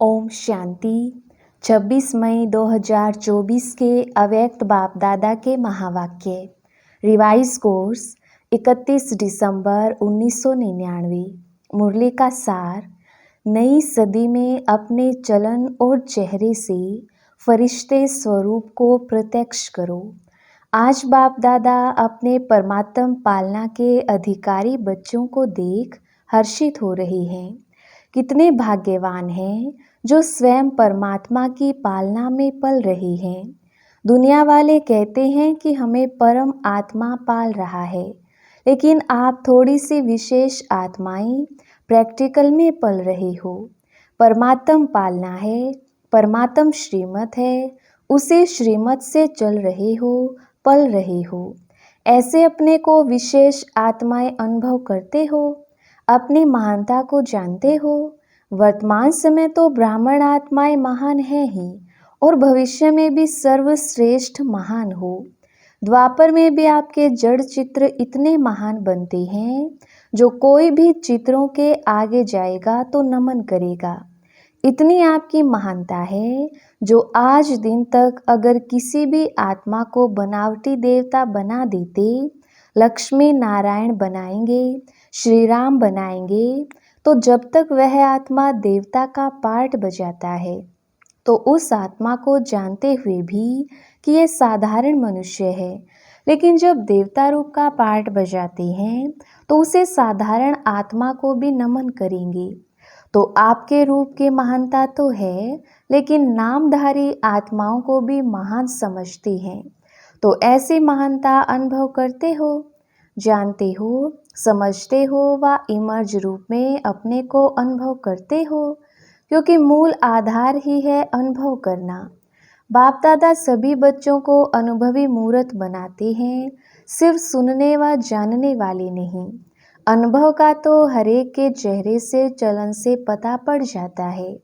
ओम शांति। 26 मई 2024 के अव्यक्त बाप दादा के महावाक्य। रिवाइज कोर्स 31 दिसंबर 1999। मुरली का सार। नई सदी में अपने चलन और चेहरे से फरिश्ते स्वरूप को प्रत्यक्ष करो। आज बाप दादा अपने परमात्म पालना के अधिकारी बच्चों को देख हर्षित हो रहे हैं। कितने भाग्यवान हैं जो स्वयं परमात्मा की पालना में पल रहे हैं। दुनिया वाले कहते हैं कि हमें परम आत्मा पाल रहा है, लेकिन आप थोड़ी सी विशेष आत्माएं प्रैक्टिकल में पल रहे हो। परमात्म पालना है, परमात्म श्रीमत है, उसे श्रीमत से चल रहे हो, पल रहे हो। ऐसे अपने को विशेष आत्माएं अनुभव करते हो, अपनी महानता को जानते हो। वर्तमान समय तो ब्राह्मण आत्माएं महान है ही, और भविष्य में भी सर्वश्रेष्ठ महान हो। द्वापर में भी आपके जड़ चित्र इतने महान बनते हैं जो कोई भी चित्रों के आगे जाएगा तो नमन करेगा। इतनी आपकी महानता है जो आज दिन तक अगर किसी भी आत्मा को बनावटी देवता बना देते, लक्ष्मी नारायण बनाएंगे, श्री राम बनाएंगे, तो जब तक वह आत्मा देवता का पार्ट बजाता है तो उस आत्मा को जानते हुए भी कि यह साधारण मनुष्य है, लेकिन जब देवता रूप का पार्ट बजाते हैं तो उसे साधारण आत्मा को भी नमन करेंगे। तो आपके रूप की महानता तो है, लेकिन नामधारी आत्माओं को भी महान समझते हैं। तो ऐसी महानता अनुभव करते हो, जानते हो, समझते हो व इमर्ज रूप में अपने को अनुभव करते हो, क्योंकि मूल आधार ही है अनुभव करना। बाप दादा सभी बच्चों को अनुभवी मूर्त बनाते हैं, सिर्फ सुनने व जानने वाले नहीं। अनुभव का तो हरेक के चेहरे से, चलन से पता पड़ जाता है,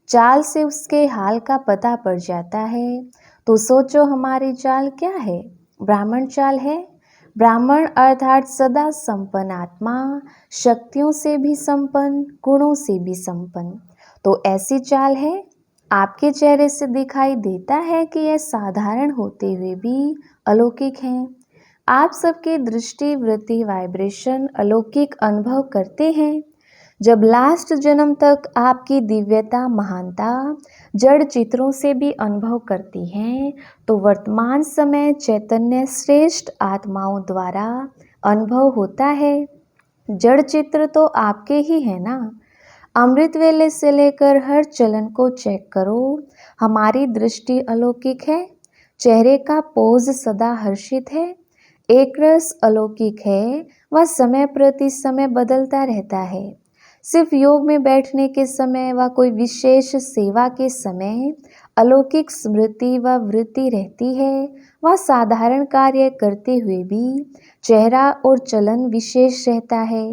चाल से उसके हाल का पता पड़ जाता है। तो सोचो हमारी चाल क्या है? ब्राह्मण चाल है। ब्राह्मण अर्थात सदा संपन्न आत्मा, शक्तियों से भी संपन्न, गुणों से भी संपन्न। तो ऐसी चाल है। आपके चेहरे से दिखाई देता है कि यह साधारण होते हुए भी अलौकिक हैं। आप सबकी दृष्टि, वृत्ति, वाइब्रेशन अलौकिक अनुभव करते हैं। जब लास्ट जन्म तक आपकी दिव्यता, महानता जड़ चित्रों से भी अनुभव करती हैं, तो वर्तमान समय चैतन्य श्रेष्ठ आत्माओं द्वारा अनुभव होता है। जड़ चित्र तो आपके ही है ना। अमृत वेले से लेकर हर चलन को चेक करो, हमारी दृष्टि अलौकिक है। चेहरे का पोज सदा हर्षित है, एक रस अलौकिक है, वह समय प्रति समय बदलता रहता है। सिर्फ योग में बैठने के समय व कोई विशेष सेवा के समय अलौकिक स्मृति व वृत्ति रहती है। वह साधारण कार्य करते हुए भी चेहरा और चलन विशेष रहता है।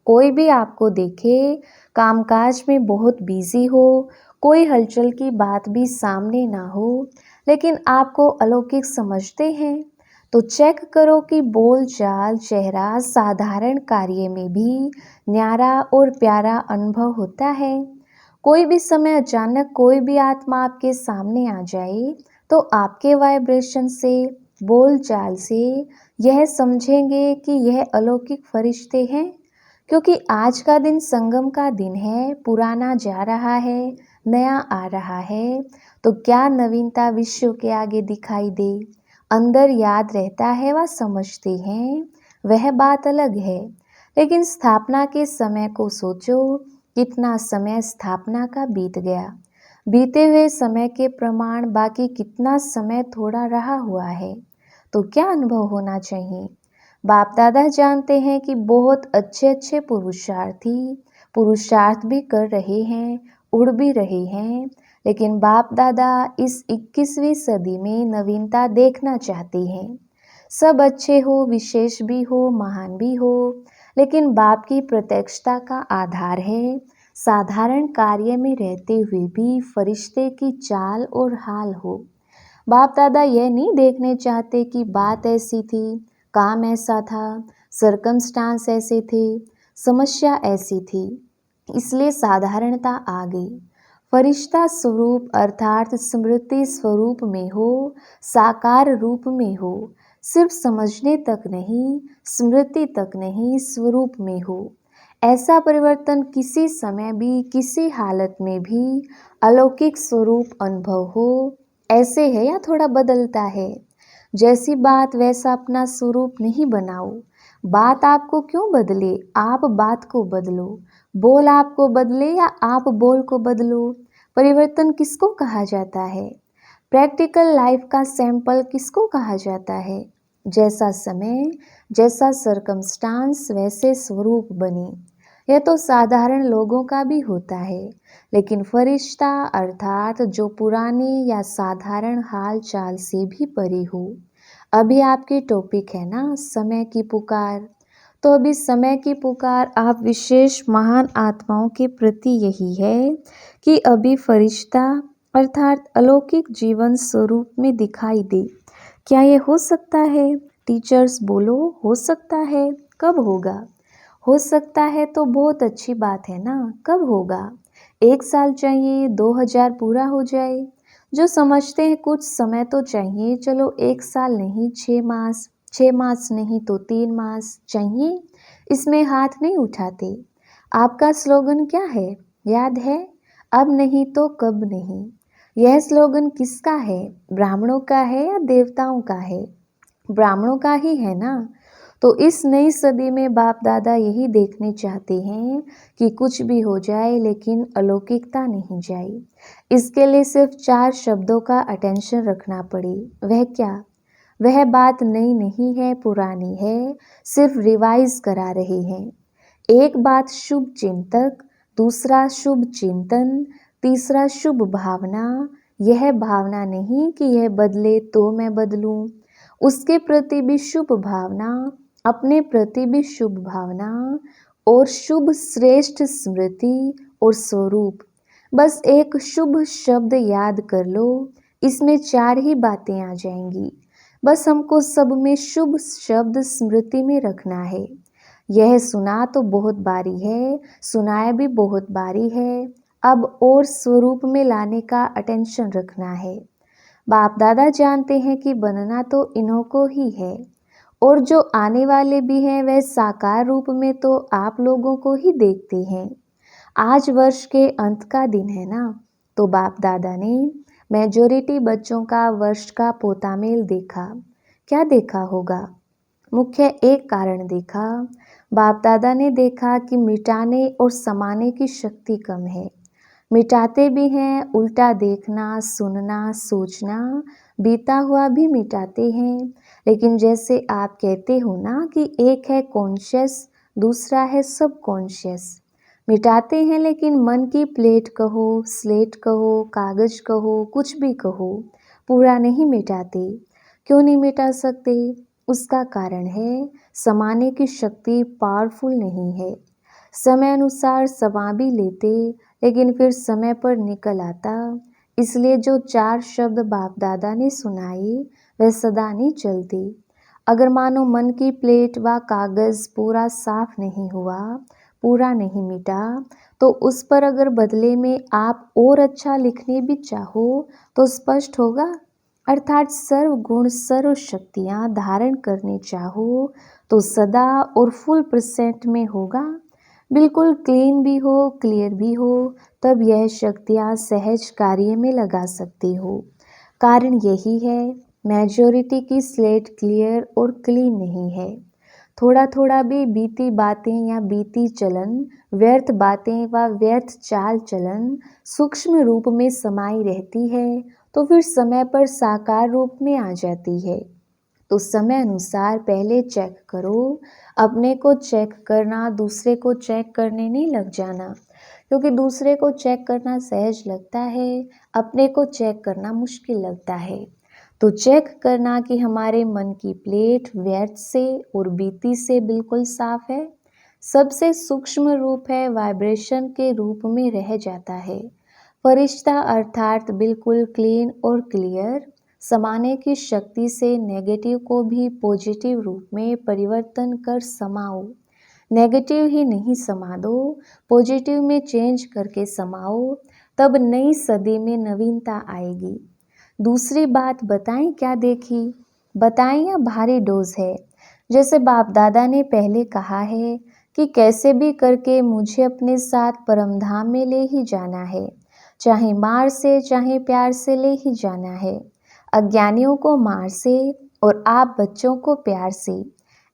कोई भी आपको देखे कामकाज में बहुत बिजी हो, कोई हलचल की बात भी सामने ना हो, लेकिन आपको अलौकिक समझते हैं, तो चेक करो कि बोल चाल, चेहरा, साधारण कार्य में भी न्यारा और प्यारा अनुभव होता है। कोई भी समय अचानक कोई भी आत्मा आपके सामने आ जाए तो आपके वाइब्रेशन से, बोल चाल से यह समझेंगे कि यह अलौकिक फरिश्ते हैं, क्योंकि आज का दिन संगम का दिन है। पुराना जा रहा है, नया आ रहा है, तो क्या नवीनता विश्व के आगे दिखाई दे, अंदर याद रहता है व समझते हैं, वह बात अलग है। लेकिन स्थापना के समय को सोचो, कितना समय स्थापना का बीत गया। बीते हुए समय के प्रमाण बाकी कितना समय थोड़ा रहा हुआ है, तो क्या अनुभव होना चाहिए। बाप दादा जानते हैं कि बहुत अच्छे अच्छे पुरुषार्थ भी कर रहे हैं, उड़ भी रहे हैं, लेकिन बाप दादा इस 21वीं सदी में नवीनता देखना चाहते हैं। सब अच्छे हो, विशेष भी हो, महान भी हो, लेकिन बाप की प्रत्यक्षता का आधार है साधारण कार्य में रहते हुए भी फरिश्ते की चाल और हाल हो। बाप दादा यह नहीं देखने चाहते कि बात ऐसी थी, काम ऐसा था, सर्कमस्टांस ऐसे थे, समस्या ऐसी थी, इसलिए साधारणता आ गई। फरिश्ता स्वरूप अर्थात स्मृति स्वरूप में हो, साकार रूप में हो, सिर्फ समझने तक नहीं, स्मृति तक नहीं, स्वरूप में हो। ऐसा परिवर्तन किसी समय भी, किसी हालत में भी अलौकिक स्वरूप अनुभव हो। ऐसे है या थोड़ा बदलता है? जैसी बात वैसा अपना स्वरूप नहीं बनाओ। बात आपको क्यों बदले, आप बात को बदलो। बोल आपको बदले या आप बोल को बदलो। परिवर्तन किसको कहा जाता है? प्रैक्टिकल लाइफ का सैंपल किसको कहा जाता है? जैसा समय, जैसा सर्कमस्टांस वैसे स्वरूप बने। यह तो साधारण लोगों का भी होता है, लेकिन फरिश्ता अर्थात जो पुराने या साधारण हाल चाल से भी परे हो। अभी आपकी टॉपिक है ना समय की पुकार। तो अभी समय की पुकार आप विशेष महान आत्माओं के प्रति यही है कि अभी फरिश्ता अर्थात अलौकिक जीवन स्वरूप में दिखाई दे। क्या ये हो सकता है? टीचर्स बोलो, हो सकता है। कब होगा? हो सकता है तो बहुत अच्छी बात है ना। कब होगा? 1 साल चाहिए, 2000 पूरा हो जाए। जो समझते हैं कुछ समय तो चाहिए, चलो 1 साल नहीं 6 मास, 6 मास नहीं तो 3 मास चाहिए, इसमें हाथ नहीं उठाते। आपका स्लोगन क्या है, याद है? अब नहीं तो कब नहीं। यह स्लोगन किसका है? ब्राह्मणों का है या देवताओं का है? ब्राह्मणों का ही है ना। तो इस नई सदी में बाप दादा यही देखने चाहते हैं कि कुछ भी हो जाए लेकिन अलौकिकता नहीं जाए। इसके लिए सिर्फ 4 शब्दों का अटेंशन रखना पड़े। वह क्या? वह बात नई नहीं है, पुरानी है, सिर्फ रिवाइज करा रहे हैं। एक बात शुभ चिंतक, दूसरा शुभ चिंतन, तीसरा शुभ भावना। यह भावना नहीं कि यह बदले तो मैं बदलूं, उसके प्रति भी शुभ भावना, अपने प्रति भी शुभ भावना और शुभ श्रेष्ठ स्मृति और स्वरूप। बस एक शुभ शब्द याद कर लो, इसमें 4 ही बातें आ जाएंगी। बस हमको सब में शुभ शब्द स्मृति में रखना है। यह सुना तो बहुत बारी है, सुनाया भी बहुत बारी है, अब और स्वरूप में लाने का अटेंशन रखना है। बाप दादा जानते हैं कि बनना तो इन्हों को ही है, और जो आने वाले भी हैं वह साकार रूप में तो आप लोगों को ही देखते हैं। आज वर्ष के अंत का दिन है ना, तो बाप दादा ने मेजॉरिटी बच्चों का वर्ष का पोतामेल देखा। क्या देखा होगा? मुख्य एक कारण देखा। बाप दादा ने देखा कि मिटाने और समाने की शक्ति कम है। मिटाते भी हैं, उल्टा देखना, सुनना, सोचना, बीता हुआ भी मिटाते हैं। लेकिन जैसे आप कहते हो ना कि एक है कॉन्शियस, दूसरा है सब कॉन्शियस। मिटाते हैं लेकिन मन की प्लेट कहो, स्लेट कहो, कागज कहो, कुछ भी कहो, पूरा नहीं मिटाते। क्यों नहीं मिटा सकते? उसका कारण है समाने की शक्ति पावरफुल नहीं है। समय अनुसार समा भी लेते, लेकिन फिर समय पर निकल आता। इसलिए जो 4 शब्द बाप दादा ने सुनाए वह सदा नहीं चलते। अगर मानो मन की प्लेट व कागज पूरा साफ नहीं हुआ, पूरा नहीं मिटा, तो उस पर अगर बदले में आप और अच्छा लिखने भी चाहो तो स्पष्ट होगा। अर्थात सर्व गुण सर्व शक्तियाँ धारण करने चाहो तो सदा और फुल % में होगा। बिल्कुल क्लीन भी हो, क्लियर भी हो, तब यह शक्तियाँ सहज कार्य में लगा सकती हो। कारण यही है मेजॉरिटी की स्लेट क्लियर और क्लीन नहीं है। थोड़ा थोड़ा भी बीती बातें या बीती चलन, व्यर्थ बातें व व्यर्थ चाल चलन सूक्ष्म रूप में समाई रहती है, तो फिर समय पर साकार रूप में आ जाती है। तो समय अनुसार पहले चेक करो। अपने को चेक करना, दूसरे को चेक करने नहीं लग जाना, क्योंकि दूसरे को चेक करना सहज लगता है, अपने को चेक करना मुश्किल लगता है। तो चेक करना कि हमारे मन की प्लेट व्यर्थ से और बीती से बिल्कुल साफ है। सबसे सूक्ष्म रूप है, वाइब्रेशन के रूप में रह जाता है। फरिश्ता अर्थात बिल्कुल क्लीन और क्लियर। समाने की शक्ति से नेगेटिव को भी पॉजिटिव रूप में परिवर्तन कर समाओ। नेगेटिव ही नहीं समा दो, पॉजिटिव में चेंज करके समाओ, तब नई सदी में नवीनता आएगी। दूसरी बात बताएं क्या देखी, बताएं या भारी डोज है। जैसे बाप दादा ने पहले कहा है कि कैसे भी करके मुझे अपने साथ परमधाम में ले ही जाना है, चाहे मार से चाहे प्यार से ले ही जाना है। अज्ञानियों को मार से और आप बच्चों को प्यार से।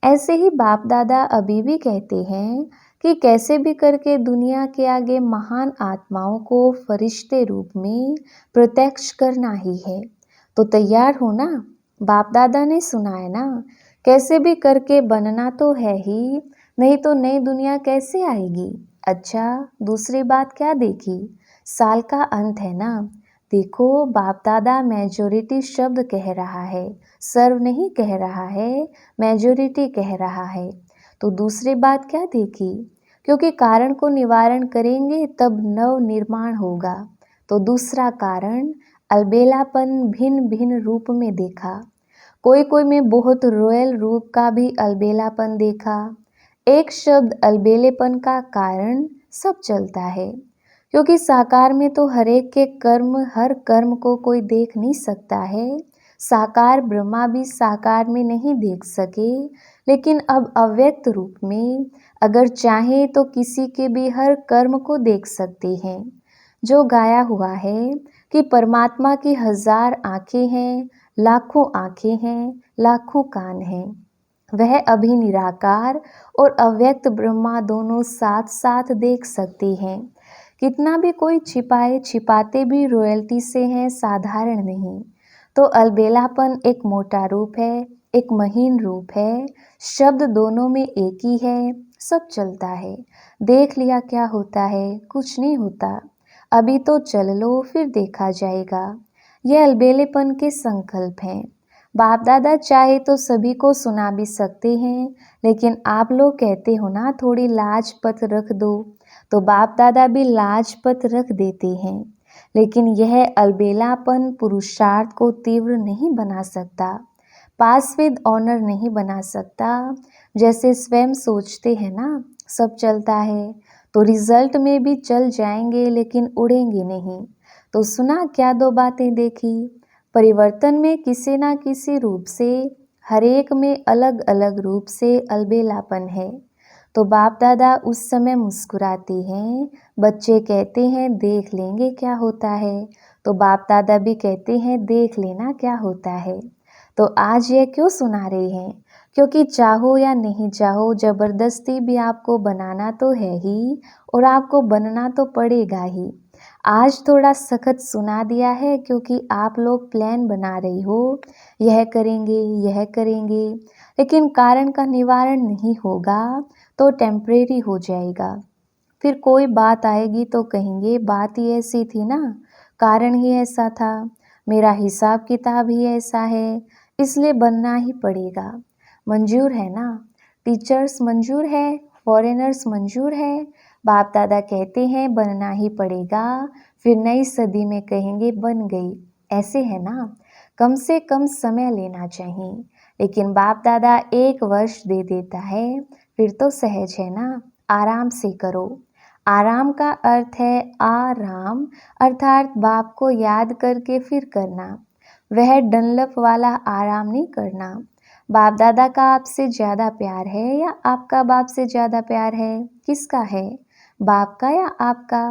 ऐसे ही बाप दादा अभी भी कहते हैं कि कैसे भी करके दुनिया के आगे महान आत्माओं को फरिश्ते रूप में प्रत्यक्ष करना ही है। तो तैयार हो ना, बाप दादा ने सुनाया ना, कैसे भी करके बनना तो है ही, नहीं तो नई दुनिया कैसे आएगी। अच्छा, दूसरी बात क्या देखी, साल का अंत है ना। देखो बाप दादा मेजोरिटी शब्द कह रहा है, सर्व नहीं कह रहा है, मेजोरिटी कह रहा है। तो दूसरी बात क्या देखी, क्योंकि कारण को निवारण करेंगे तब नव निर्माण होगा। तो दूसरा कारण अलबेलापन भिन्न भिन्न रूप में देखा। कोई कोई में बहुत रॉयल रूप का भी अलबेलापन देखा। एक शब्द अलबेलेपन का कारण सब चलता है, क्योंकि साकार में तो हर एक के कर्म, हर कर्म को कोई देख नहीं सकता है। साकार ब्रह्मा भी साकार में नहीं देख सके, लेकिन अब अव्यक्त रूप में अगर चाहे तो किसी के भी हर कर्म को देख सकते हैं। जो गाया हुआ है कि परमात्मा की 1000 आंखें हैं, लाखों आंखें हैं, लाखों कान हैं, वह अभी निराकार और अव्यक्त ब्रह्मा दोनों साथ साथ देख सकते हैं। कितना भी कोई छिपाए, छिपाते भी रॉयल्टी से हैं, साधारण नहीं। तो अलबेलापन एक मोटा रूप है, एक महीन रूप है, शब्द दोनों में एक ही है, सब चलता है। देख लिया क्या होता है, कुछ नहीं होता। अभी तो चल लो फिर देखा जाएगा। यह अलबेलेपन के संकल्प हैं। बाप दादा चाहे तो सभी को सुना भी सकते हैं, लेकिन आप लोग कहते हो ना थोड़ी लाजपत रख दो, तो बाप दादा भी लाजपत रख देते हैं। लेकिन यह अलबेलापन पुरुषार्थ को तीव्र नहीं बना सकता, पास विद ऑनर नहीं बना सकता। जैसे स्वयं सोचते हैं ना सब चलता है, तो रिजल्ट में भी चल जाएंगे लेकिन उड़ेंगे नहीं। तो सुना क्या दो बातें देखी, परिवर्तन में किसी ना किसी रूप से, हर एक में अलग अलग रूप से अलबेलापन है। तो बाप दादा उस समय मुस्कुराते हैं, बच्चे कहते हैं देख लेंगे क्या होता है, तो बाप दादा भी कहते हैं देख लेना क्या होता है। तो आज यह क्यों सुना रहे हैं, क्योंकि चाहो या नहीं चाहो जबरदस्ती भी आपको बनाना तो है ही, और आपको बनना तो पड़ेगा ही। आज थोड़ा सख्त सुना दिया है, क्योंकि आप लोग प्लान बना रही हो, यह करेंगे यह करेंगे, लेकिन कारण का निवारण नहीं होगा तो टेम्परेरी हो जाएगा। फिर कोई बात आएगी तो कहेंगे बात ही ऐसी थी ना, कारण ही ऐसा था, मेरा हिसाब किताब ही ऐसा है, इसलिए बनना ही पड़ेगा। मंजूर है ना, टीचर्स मंजूर है, फॉरेनर्स मंजूर है। बाप दादा कहते हैं बनना ही पड़ेगा, फिर नई सदी में कहेंगे बन गई, ऐसे है ना। कम से कम समय लेना चाहिए, लेकिन बाप दादा 1 वर्ष दे देता है, फिर तो सहज है ना, आराम से करो। आराम का अर्थ है आराम, अर्थात बाप को याद करके फिर करना। वह डनलप वाला आराम नहीं करना। बाप दादा का आपसे ज़्यादा प्यार है या आपका बाप से ज़्यादा प्यार है, किसका है, बाप का या आपका।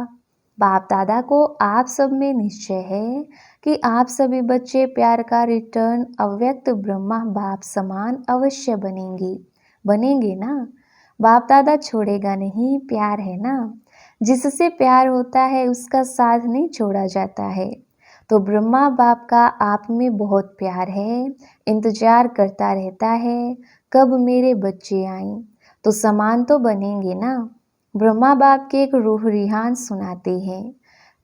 बाप दादा को आप सब में निश्चय है कि आप सभी बच्चे प्यार का रिटर्न अव्यक्त ब्रह्मा बाप समान अवश्य बनेंगे ना। बाप दादा छोड़ेगा नहीं, प्यार है ना, जिससे प्यार होता है उसका साथ नहीं छोड़ा जाता है। तो ब्रह्मा बाप का आप में बहुत प्यार है, इंतजार करता रहता है कब मेरे बच्चे आएं, तो समान तो बनेंगे ना। ब्रह्मा बाप के एक रूह रिहान सुनाते हैं।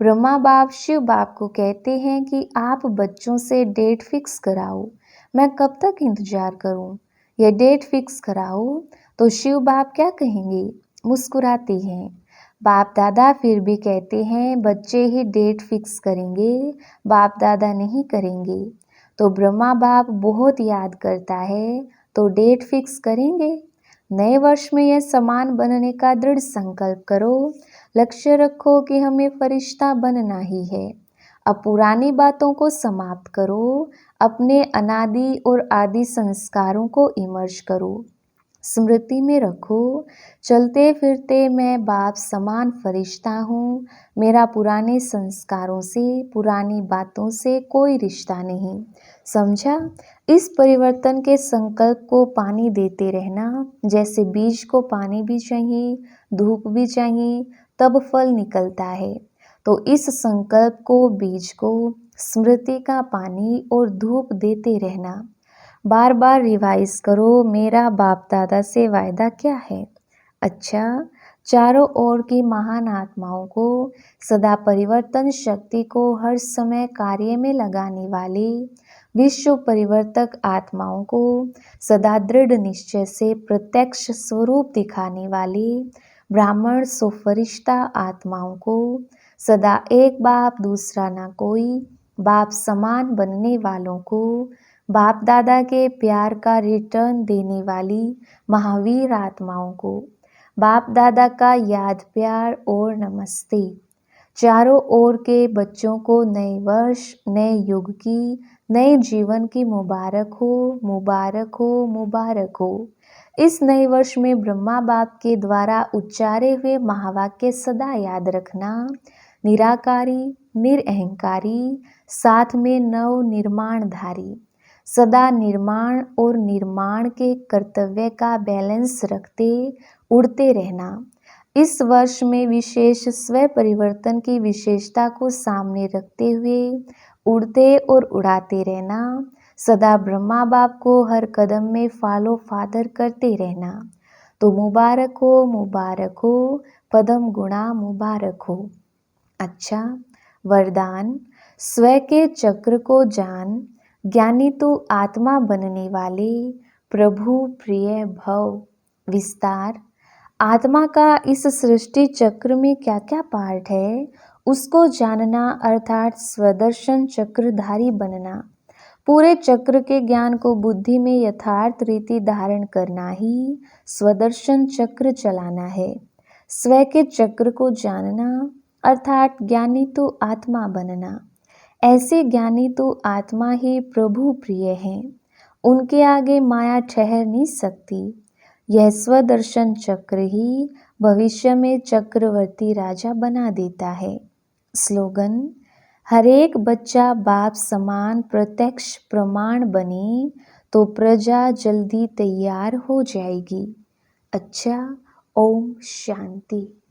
ब्रह्मा बाप शिव बाप को कहते हैं कि आप बच्चों से डेट फिक्स कराओ, मैं कब तक इंतजार करूं, यह डेट फिक्स कराओ। तो शिव बाप क्या कहेंगे, मुस्कुराते हैं। बाप दादा फिर भी कहते हैं बच्चे ही डेट फिक्स करेंगे, बाप दादा नहीं करेंगे। तो ब्रह्मा बाप बहुत याद करता है, तो डेट फिक्स करेंगे। नए वर्ष में यह समान बनने का दृढ़ संकल्प करो। लक्ष्य रखो कि हमें फरिश्ता बनना ही है। अब पुरानी बातों को समाप्त करो, अपने अनादि और आदि संस्कारों को इमर्ज करो। स्मृति में रखो, चलते फिरते मैं बाप समान फरिश्ता हूँ। मेरा पुराने संस्कारों से, पुरानी बातों से कोई रिश्ता नहीं। समझा? इस परिवर्तन के संकल्प को पानी देते रहना। जैसे बीज को पानी भी चाहिए, धूप भी चाहिए, तब फल निकलता है। तो इस संकल्प को, बीज को, स्मृति का पानी और धूप देते रहना। बार बार रिवाइज करो, मेरा बाप दादा से वायदा क्या है। अच्छा, चारों ओर की महान आत्माओं को, सदा परिवर्तन शक्ति को हर समय कार्य में लगाने वाले विश्व परिवर्तक आत्माओं को, सदा दृढ़ निश्चय से प्रत्यक्ष स्वरूप दिखाने वाले ब्राह्मण सो फरिश्ता आत्माओं को, सदा एक बाप दूसरा ना कोई बाप समान बनने वालों को, बाप दादा के प्यार का रिटर्न देने वाली महावीर आत्माओं को, बाप दादा का याद प्यार और नमस्ते। चारों ओर के बच्चों को नए वर्ष, नए युग की, नए जीवन की मुबारक हो, मुबारक हो, मुबारक हो। इस नए वर्ष में ब्रह्मा बाप के द्वारा उच्चारे हुए महावाक्य सदा याद रखना। निराकारी, निरअहंकारी, साथ में नव निर्माणधारी। सदा निर्माण और निर्माण के कर्तव्य का बैलेंस रखते उड़ते रहना। इस वर्ष में विशेष स्व परिवर्तन की विशेषता को सामने रखते हुए उड़ते और उड़ाते रहना। सदा ब्रह्मा बाप को हर कदम में फॉलो फादर करते रहना। तो मुबारक हो, पदम गुणा मुबारक हो। अच्छा, वरदान। स्व के चक्र को जान, ज्ञानी तू आत्मा बनने वाले, प्रभु प्रिय भव। विस्तार। आत्मा का इस सृष्टि चक्र में क्या क्या पार्ट है, उसको जानना अर्थात स्वदर्शन चक्रधारी बनना। पूरे चक्र के ज्ञान को बुद्धि में यथार्थ रीति धारण करना ही स्वदर्शन चक्र चलाना है। स्व के चक्र को जानना अर्थात ज्ञानी तो आत्मा बनना। ऐसे ज्ञानी तो आत्मा ही प्रभु प्रिय हैं। उनके आगे माया ठहर नहीं सकती। यह स्वदर्शन चक्र ही भविष्य में चक्रवर्ती राजा बना देता है। स्लोगन। हर एक बच्चा बाप समान प्रत्यक्ष प्रमाण बने तो प्रजा जल्दी तैयार हो जाएगी। अच्छा, ओम शांति।